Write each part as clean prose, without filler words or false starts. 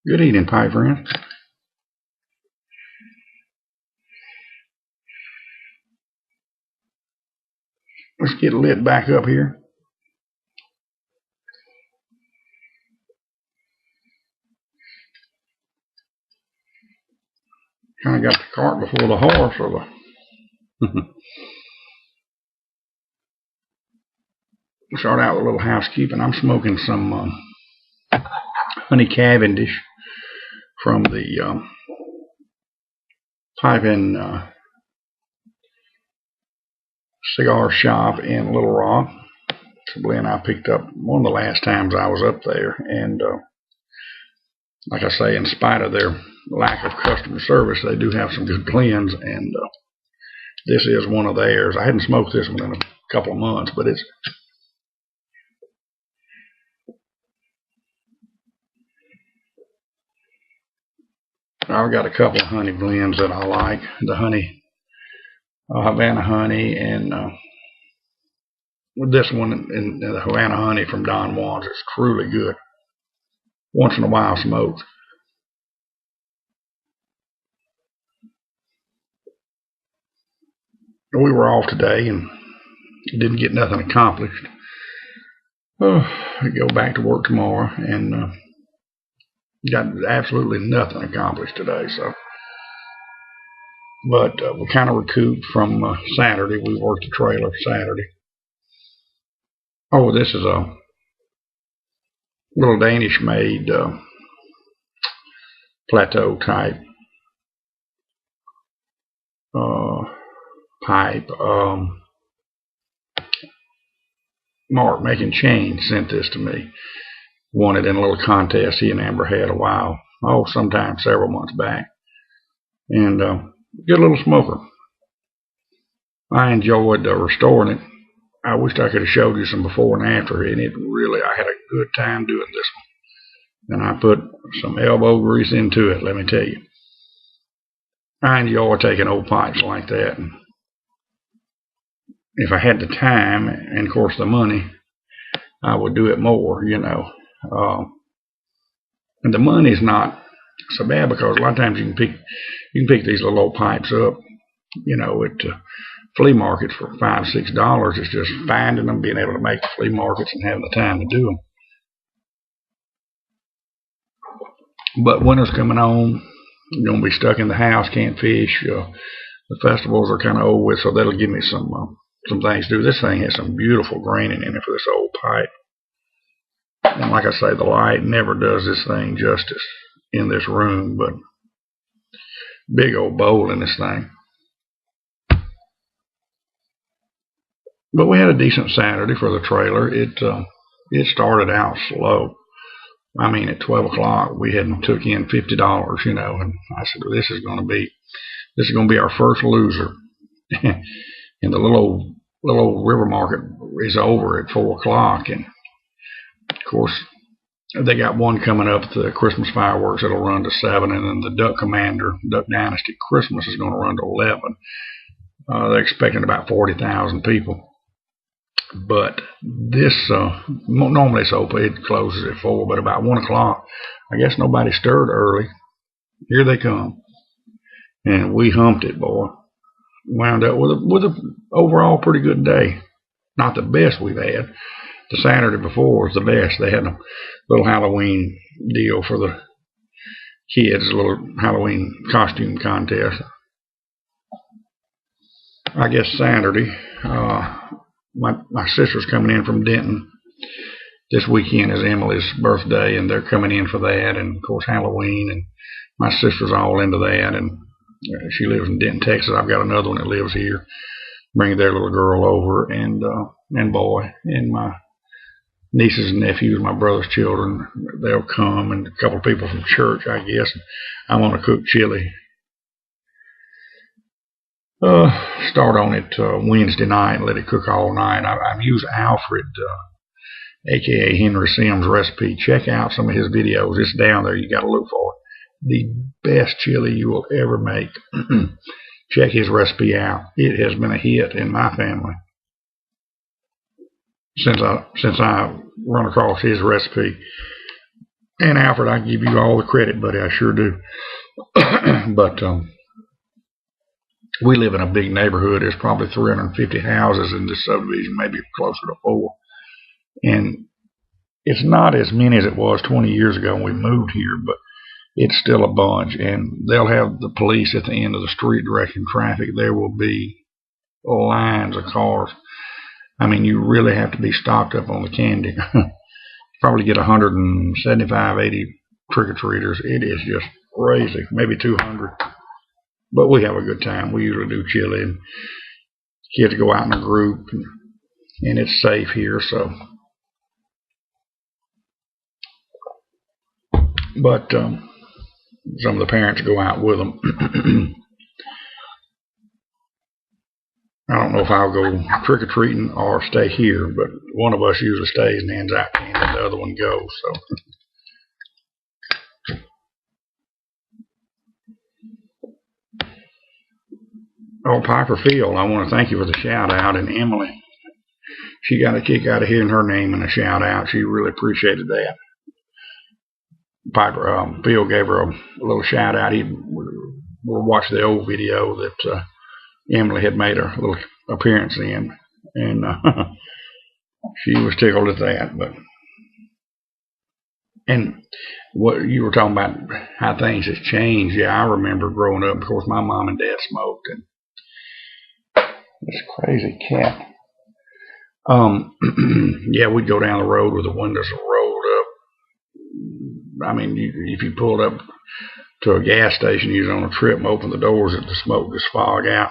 Good evening, pie friends. Let's get lit back up here. Kind of got the cart before the horse, or the. Start out with a little housekeeping. I'm smoking some honey Cavendish from the pipe and cigar shop in Little Rock. It's a blend I picked up one of the last times I was up there, and like I say, in spite of their lack of customer service, they do have some good blends, and this is one of theirs. I hadn't smoked this one in a couple of months, but it's I've got a couple of honey blends that I like. The honey, Havana honey, and this one, and the Havana honey from Don Juan's is truly good. Once in a while smoked. We were off today and didn't get nothing accomplished. I go back to work tomorrow and got absolutely nothing accomplished today. So, but we kind of recouped from Saturday. We worked the trailer Saturday. Oh, this is a little Danish-made plateau type pipe. Mark Making Change sent this to me. Won it in a little contest he and Amber had a while. Sometime several months back. And good little smoker. I enjoyed restoring it. I wished I could have showed you some before and after, and I had a good time doing this one. And I put some elbow grease into it, let me tell you. I enjoy taking old pipes like that. And if I had the time and, of course, the money, I would do it more, you know. And the money's not so bad because a lot of times you can pick these little old pipes up, you know, at flea markets for $5, $6. It's just finding them, being able to make the flea markets, and having the time to do them. But winter's coming on. You're gonna be stuck in the house, can't fish. The festivals are kind of over with, so that'll give me some things to do. This thing has some beautiful graining in it for this old pipe. And like I say, the light never does this thing justice in this room, but big old bowl in this thing. But we had a decent Saturday for the trailer. It started out slow. I mean, at 12 o'clock, we hadn't took in $50, you know, and I said, well, this is going to be our first loser. And the little old river market is over at 4 o'clock, and of course, they got one coming up, the Christmas fireworks, that'll run to 7, and then the Duck Commander, Duck Dynasty Christmas is going to run to 11. They're expecting about 40,000 people. But this, normally it's open, it closes at 4, but about 1 o'clock, I guess nobody stirred early. Here they come. And we humped it, boy. Wound up with a overall pretty good day. Not the best we've had. The Saturday before was the best. They had a little Halloween deal for the kids, a little Halloween costume contest. I guess Saturday, my sister's coming in from Denton. This weekend is Emily's birthday, and they're coming in for that, and of course Halloween, and my sister's all into that, and she lives in Denton, Texas. I've got another one that lives here. Bring their little girl over, and boy, and my nieces and nephews, my brother's children, they'll come, and a couple of people from church, I guess. I want to cook chili. Start on it Wednesday night and let it cook all night. I've used Alfred, aka Henry Sims recipe. Check out some of his videos. It's down there. You got to look for it. The best chili you will ever make. Check his recipe out. It has been a hit in my family since I run across his recipe. And Alfred, I give you all the credit, buddy. I sure do. But we live in a big neighborhood. There's probably 350 houses in this subdivision, maybe closer to 4. And it's not as many as it was 20 years ago when we moved here, but it's still a bunch. And they'll have the police at the end of the street directing traffic. There will be lines of cars. I mean, you really have to be stocked up on the candy. Probably get 175, 80 trick-or-treaters. It is just crazy. Maybe 200. But we have a good time. We usually do chili, and kids go out in a group, and it's safe here. So, but some of the parents go out with them. I don't know if I'll go trick-or-treating or stay here, but one of us usually stays and hands out candy, and the other one goes. So. Oh, Piper Field, I want to thank you for the shout-out. And Emily, she got a kick out of hearing her name in a shout-out. She really appreciated that. Piper Field gave her a little shout-out. We'll watch the old video that Emily had made a little appearance in, and she was tickled at that. But and what you were talking about, how things have changed. Yeah, I remember growing up. Of course, my mom and dad smoked, and this crazy cat. Yeah, we'd go down the road with the windows rolled up. I mean, if you pulled up to a gas station, you was on a trip and opened the doors, and the smoke just fog out.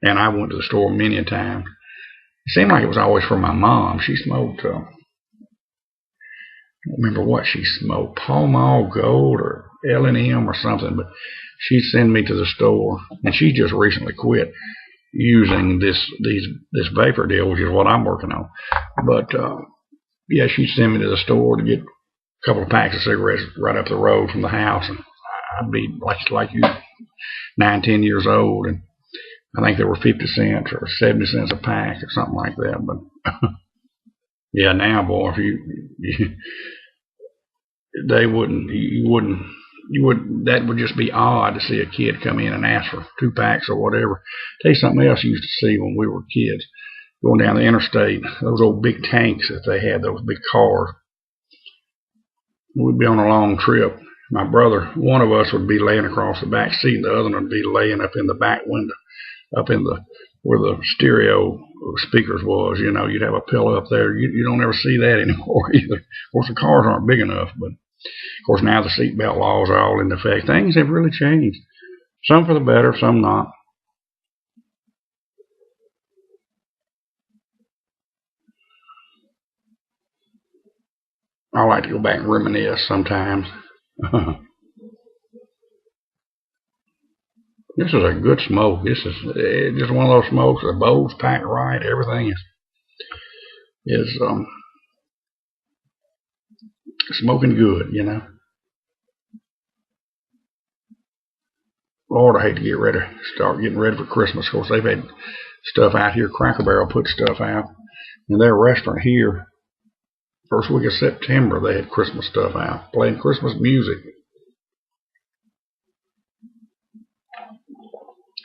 And I went to the store many a time. It seemed like it was always for my mom. She smoked, I don't remember what she smoked, Pall Mall Gold or L&M or something, but she'd send me to the store, and she just recently quit using this vapor deal, which is what I'm working on. But yeah, she'd send me to the store to get a couple of packs of cigarettes right up the road from the house, and I'd be like you, 9, 10 years old, and I think they were 50 cents or 70 cents a pack or something like that. But yeah, now, boy, if you that would just be odd to see a kid come in and ask for 2 packs or whatever. Tell you something else you used to see when we were kids, going down the interstate, those old big tanks that they had, those big cars. We'd be on a long trip. My brother, one of us would be laying across the back seat, and the other one would be laying up in the back window, up in where the stereo speakers was. You know, you'd have a pillow up there. You don't ever see that anymore either. Of course, the cars aren't big enough, but of course now the seatbelt laws are all in effect. Things have really changed. Some for the better, some not. I like to go back and reminisce sometimes. This is a good smoke. This is just one of those smokes. The bowl's packed right. Everything is smoking good, you know. Lord, I hate to start getting ready for Christmas. Of course, they've had stuff out here. Cracker Barrel put stuff out in their restaurant here. First week of September, they had Christmas stuff out, playing Christmas music.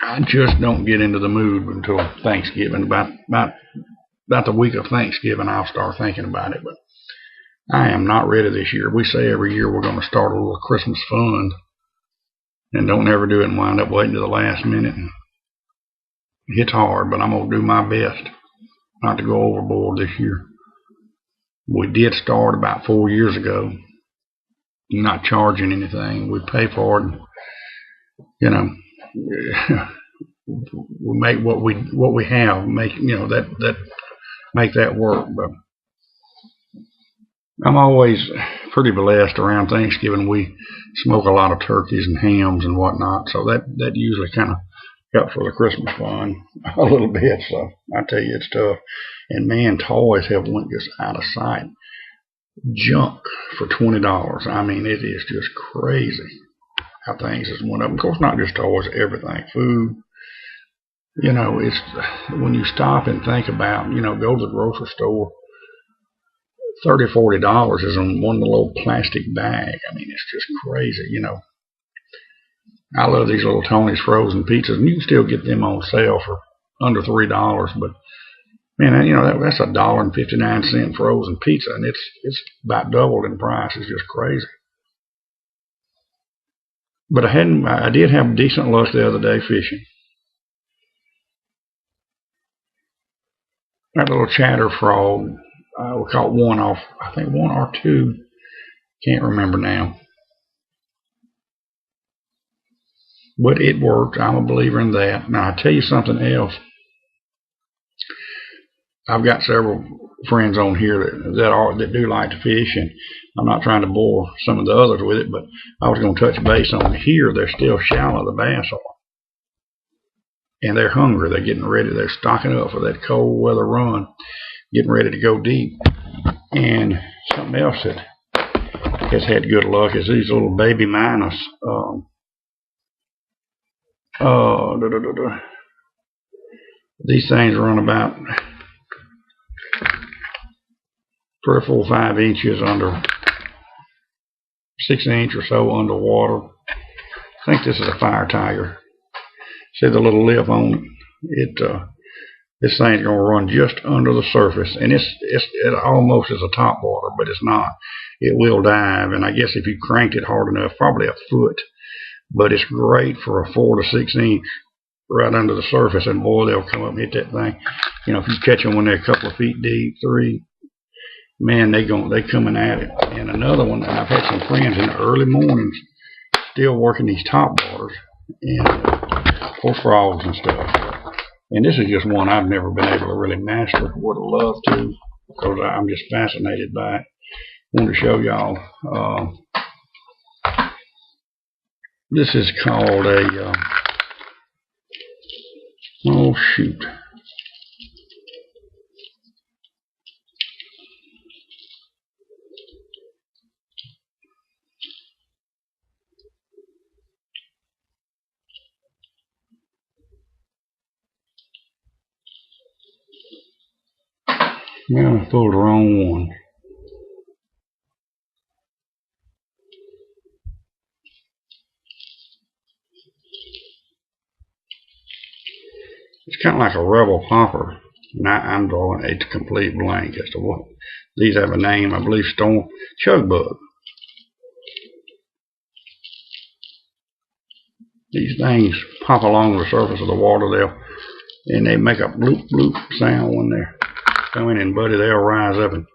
I just don't get into the mood until Thanksgiving. About the week of Thanksgiving, I'll start thinking about it. But I am not ready this year. We say every year we're going to start a little Christmas fund, and don't ever do it and wind up waiting to the last minute. And it's hard, but I'm going to do my best not to go overboard this year. We did start about 4 years ago, not charging anything. We pay for it, and, you know. We make what we have, make make that work. But I'm always pretty blessed around Thanksgiving. We smoke a lot of turkeys and hams and whatnot, so that usually kind of helps for the Christmas fun a little bit. So I tell you, it's tough. And man, toys have went just out of sight. Junk for $20. I mean, it is just crazy how things has went up. Of course, not just toys, everything, food. You know, it's when you stop and think about, go to the grocery store, $30 or $40 is in one little plastic bag. I mean, it's just crazy, you know. I love these little Tony's frozen pizzas, and you can still get them on sale for under $3. But man, you know that's $1.59 frozen pizza, and it's about doubled in price. It's just crazy. But I did have decent luck the other day fishing. That little chatter frog, we caught one off, I think one or two, can't remember now. But it worked. I'm a believer in that. Now, I tell you something else. I've got several friends on here that do like to fish, and I'm not trying to bore some of the others with it, but I was going to touch base on here. They're still shallow, the bass are. And they're hungry. They're getting ready. They're stocking up for that cold weather run, getting ready to go deep. And something else that has had good luck is these little baby minus. These things run about 3 or 4 or 5 inches under 6 inch or so underwater. I think this is a fire tiger. See the little lip on it? This thing's gonna run just under the surface, and it almost is a top water, but it's not. It will dive, and I guess if you cranked it hard enough, probably a foot. But it's great for a 4 to 6 inch right under the surface, and boy, they'll come up and hit that thing. You know, if you catch them when they're a couple of feet deep, 3, man, they coming at it. And another one, I've had some friends in the early mornings still working these top waters and for frogs and stuff. And this is just one I've never been able to really master. Would have loved to, because I'm just fascinated by it. Want to show y'all. This is called a oh shoot. Man, I pulled the wrong one. It's kind of like a rebel popper, and I'm drawing a complete blank as to what these have a name. I believe storm chug bug. These things pop along the surface of the water, and they make a bloop bloop sound when they're coming in, buddy. They'll rise up and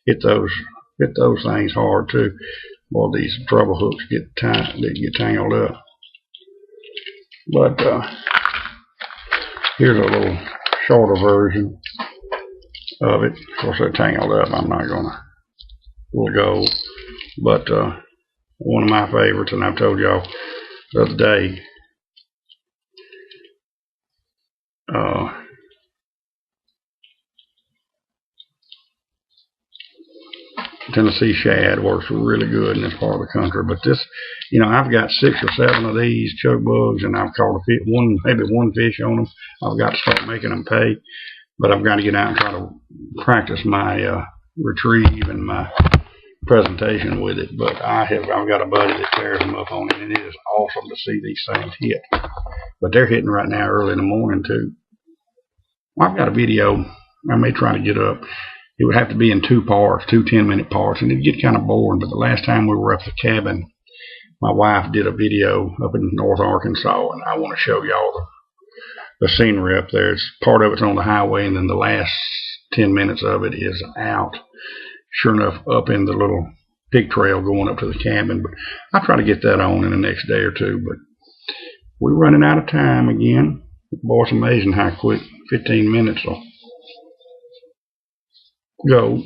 hit those things hard too. Well, these treble hooks get tangled up. But here's a little shorter version of it. Of course, they're tangled up. I'm not gonna go. But one of my favorites, and I've told y'all the other day. Tennessee shad works really good in this part of the country, but this, you know, I've got 6 or 7 of these chug bugs, and I've caught maybe one fish on them. I've got to start making them pay, but I've got to get out and try to practice my retrieve and my presentation with it. But I've got a buddy that tears them up on it, and it is awesome to see these things hit. But they're hitting right now early in the morning too. Well, I've got a video I may try to get up. It would have to be in 2 parts, 2 10-minute parts, and it'd get kind of boring. But the last time we were up at the cabin, my wife did a video up in North Arkansas, and I want to show y'all the scenery up there. Part of it's on the highway, and then the last 10 minutes of it is out. Sure enough, up in the little pig trail going up to the cabin. But I'll try to get that on in the next day or 2. But we're running out of time again. Boy, it's amazing how quick 15 minutes will go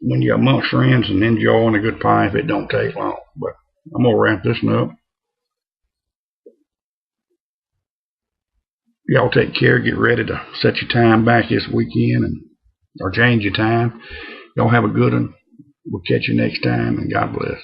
when you're amongst friends and enjoying a good pipe. It don't take long. But I'm gonna wrap this one up. Y'all take care. Get ready to set your time back this weekend or change your time. Y'all have a good one. We'll catch you next time, and God bless.